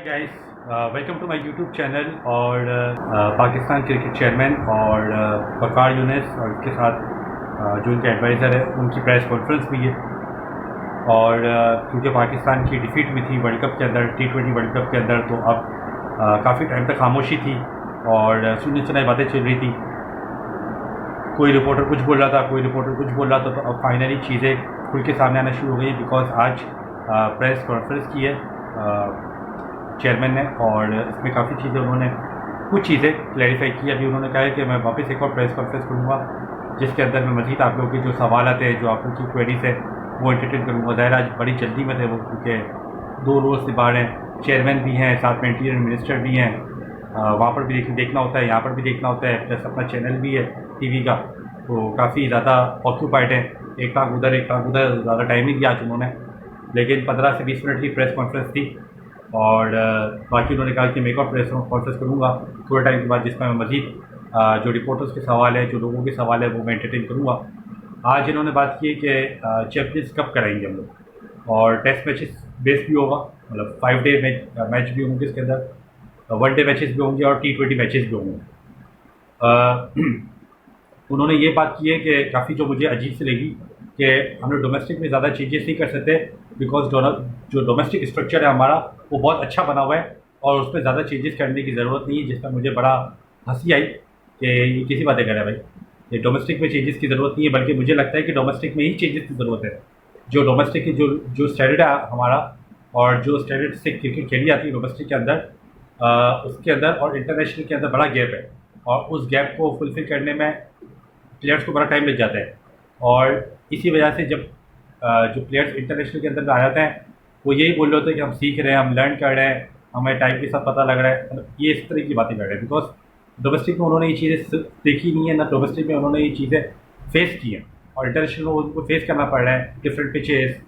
Guys, welcome to my YouTube channel. और Pakistan cricket chairman और वक़ार यूनिस और इसके साथ जो उनके एडवाइज़र है उनकी प्रेस कॉन्फ्रेंस भी है। और क्योंकि पाकिस्तान की डिफीट हुई थी वर्ल्ड कप के अंदर, T20 वर्ल्ड कप के अंदर, तो अब काफ़ी टाइम तक खामोशी थी और सुनी सुनाई बातें चल रही थी। कोई रिपोर्टर कुछ बोल रहा था, कोई रिपोर्टर कुछ बोल रहा था, तो अब फाइनली चीज़ें खुल के सामने आना शुरू हो गई। बिकॉज आज प्रेस कॉन्फ्रेंस की है चेयरमैन ने, और इसमें काफ़ी चीज़ें उन्होंने कुछ चीज़ें क्लैरिफाई की। अभी उन्होंने कहा है कि मैं वापस एक और प्रेस कॉन्फ्रेंस करूँगा जिसके अंदर मैं मज़ीद आप लोगों के जो सवाल हैं, जो आप लोगों की क्वेरीज है, वो एंटरटेन करूँगा। ज़ाहिर आज बड़ी जल्दी में थे वो, क्योंकि 2 रोज़ से बाहर हैं, चेयरमैन भी हैं, साथ में इंटीरियर मिनिस्टर भी हैं, वहाँ पर भी देखना होता है, यहाँ पर भी देखना होता है, प्लस अपना चैनल भी है टीवी का, तो काफ़ी ज़्यादा ऑक्यूपाइड है। एक टाँग उधर एक टाँग उधर, ज़्यादा टाइम नहीं दिया आज उन्होंने। लेकिन 15 से 20 मिनट की प्रेस कॉन्फ्रेंस थी और बाकी उन्होंने कहा कि मैं एक और प्रेस कॉन्फ्रेंस करूँगा थोड़े टाइम के बाद, जिसमें मैं मज़ीद जो रिपोर्टर्स के सवाल है, जो लोगों के सवाल है, वो मैं एंटरटेन करूँगा। आज इन्होंने बात की कि चैम्पियंस कप कराएंगे हम लोग, और टेस्ट मैचेस बेस भी होगा, मतलब 5 डे मैच भी होंगे इसके अंदर, 1 डे मैचेस भी होंगे और T20 मैचेस भी होंगे। उन्होंने ये बात की है कि काफ़ी जो मुझे अजीब सी लगी कि हम लोग डोमेस्टिक में ज़्यादा चेंजेस नहीं कर सकते, बिकॉज जो डोमेस्टिक स्ट्रक्चर है हमारा वो बहुत अच्छा बना हुआ है और उसमें ज़्यादा चेंजेस करने की ज़रूरत नहीं है। जिसमें मुझे बड़ा हंसी आई कि ये किसी बातें कर रहे हैं भाई, ये डोमेस्टिक में चेंजेस की ज़रूरत नहीं है, बल्कि मुझे लगता है कि डोमेस्टिक में ही चेंजेस की ज़रूरत है। जो डोमेस्टिक की जो स्टैंडर्ड है हमारा, और जो स्टैंडर्ड से क्रिकेट खेली जाती है डोमेस्टिक के अंदर, उसके अंदर और इंटरनेशनल के अंदर बड़ा गैप है, और उस गैप को फुलफ़िल करने में प्लेयर्स को बड़ा टाइम लग जाता है। और इसी वजह से जब जो प्लेयर्स इंटरनेशनल के अंदर आ जाते हैं, वो यही बोल रहे होते हैं कि हम सीख रहे हैं, हम लर्न कर रहे हैं, हमें टाइम के साथ पता लग रहा है, मतलब ये इस तरह की बातें कर रहे हैं। बिकॉज डोमेस्टिक में उन्होंने ये चीज़ें देखी नहीं है, ना डोमेस्टिक में उन्होंने ये चीज़ें फेस की हैं, और इंटरनेशनल में उनको फेस करना पड़ रहा है। डिफरेंट पिचेस,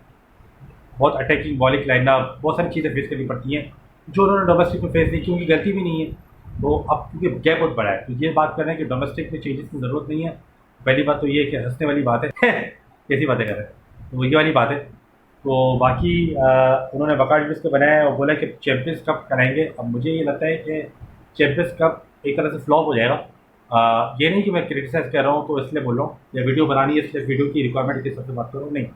बहुत अटैकिंग बॉलिंग लाइनअप, बहुत सारी चीज़ें फेस करनी पड़ती हैं जो उन्होंने डोमेस्टिक में फेस नहीं की, उनकी गलती भी नहीं है। तो अब क्योंकि गैप बहुत बड़ा है, तो ये बात कर रहे हैं कि डोमेस्टिक में चेंजेस की ज़रूरत नहीं है। पहली बात तो ये है कि हंसने वाली बात है कैसी बातें कर रहे हैं, तो वही वाली बात है। तो बाकी उन्होंने वक़ार यूनिस को बनाया और बोला कि चैम्पियंस कप कराएंगे। अब मुझे ये लगता है कि चैम्पियंस कप एक तरह से फ्लॉप हो जाएगा। ये नहीं कि मैं क्रिटिसाइज़ कर रहा हूँ तो इसलिए बोल रहा हूँ, या वीडियो बनानी है इसलिए वीडियो की रिक्वायरमेंट के हिसाब से बात कर रहा हूँ, नहीं,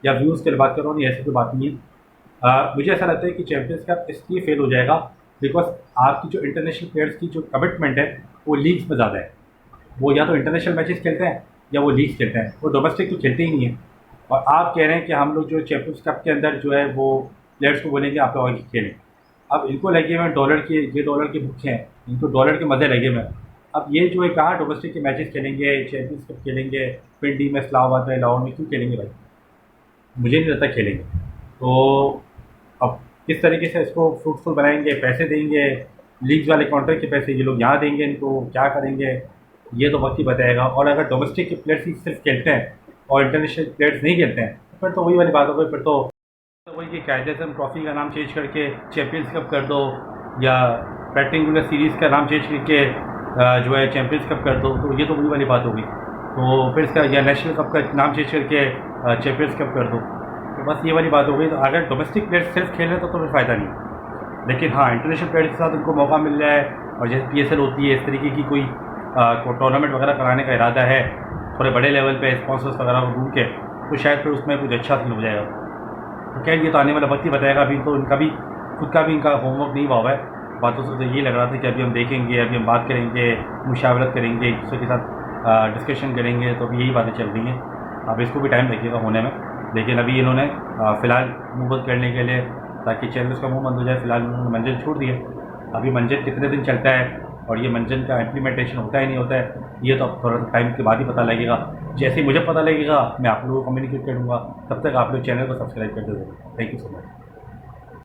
या व्यूज़ के लिए बात कर रहा हूँ, नहीं, ऐसी कोई बात नहीं है। मुझे ऐसा लगता है कि चैम्पियंस कप इसलिए फेल हो जाएगा बिकॉज आपकी जो इंटरनेशनल प्लेयर्स की जो कमिटमेंट है वो लीग्स में ज़्यादा है। वो या तो इंटरनेशनल मैचेस खेलते हैं या वो लीग्स खेलते हैं, वो डोमेस्टिक तो खेलते ही नहीं है। और आप कह रहे हैं कि हम लोग जो चैम्पियंस कप के अंदर जो है वो प्लेयर्स को बोलेंगे आप लोग आगे खेलें। अब इनको लगे हुए डॉलर के, ये डॉलर के भूखे हैं, इनको डॉलर के मज़े लगे हुए हैं। अब ये जो है कहाँ डोमेस्टिक के मैचेस खेलेंगे, चैम्पियंस कप खेलेंगे, पिंडी में, इस्लामाबाद में, लाहौर में, क्यों खेलेंगे भाई? मुझे नहीं लगता खेलेंगे। तो अब किस तरीके से इसको फ्रूटफुल बनाएंगे, पैसे देंगे, लीग्स वाले कॉन्ट्रैक्ट के पैसे ये लोग यहाँ देंगे, इनको क्या करेंगे ये तो वक्त ही बताएगा। और अगर डोमेस्टिक के प्लेयर्स ही सिर्फ खेलते हैं और इंटरनेशनल प्लेयर्स नहीं खेलते हैं, फिर तो वही वाली बात हो गई। फिर तो वही कि कायदे से ट्रॉफी का नाम चेंज करके चैम्पियंस कप कर दो, या रेक्टेंगुलर सीरीज़ का नाम चेंज करके जो है चैम्पियंस कप कर दो, तो ये तो वही वाली बात होगी। तो फिर इसका या नेशनल कप का नाम चेंज करके चैम्पियंस कप कर दो, तो बस ये वाली बात हो गई। तो अगर डोमेस्टिक प्लेयर्स सिर्फ खेल रहे तो फिर फ़ायदा नहीं। लेकिन हाँ, इंटरनेशनल प्लेयर्स के साथ उनको मौका मिल रहा है, और जैसे PSL होती है, इस तरीके की कोई टूर्नामेंट वगैरह कराने का इरादा है थोड़े बड़े लेवल पे, स्पॉन्सर्स वगैरह को ढूंढ के, तो शायद फिर उसमें कुछ अच्छा सीन हो जाएगा। तो खैर ये तो आने वाला वक्त ही बताएगा। अभी तो इनका भी खुद का भी इनका होमवर्क नहीं हुआ है। बातों से तो ये लग रहा था कि अभी हम देखेंगे, अभी हम बात करेंगे, मुशावरत करेंगे, एक दूसरे के साथ डिस्कशन करेंगे, तो अभी यही बातें चल रही हैं। अब इसको भी टाइम लगेगा होने में। लेकिन अभी इन्होंने फ़िलहाल मुँह बंद करने के लिए, ताकि चैनल्स का मुँह बंद हो जाए, फ़िलहाल उन्होंने मंजिल छोड़ दी है। अभी मंजिल कितने दिन चलता है और ये मंजिल का इम्प्लीमेंटेशन होता ही नहीं होता है, ये तो अब थोड़ा टाइम के बाद ही पता लगेगा। जैसे ही मुझे पता लगेगा मैं आप लोगों को कम्युनिकेट करूँगा। तब तक आप लोग चैनल को सब्सक्राइब कर दीजिए। Thank you so much.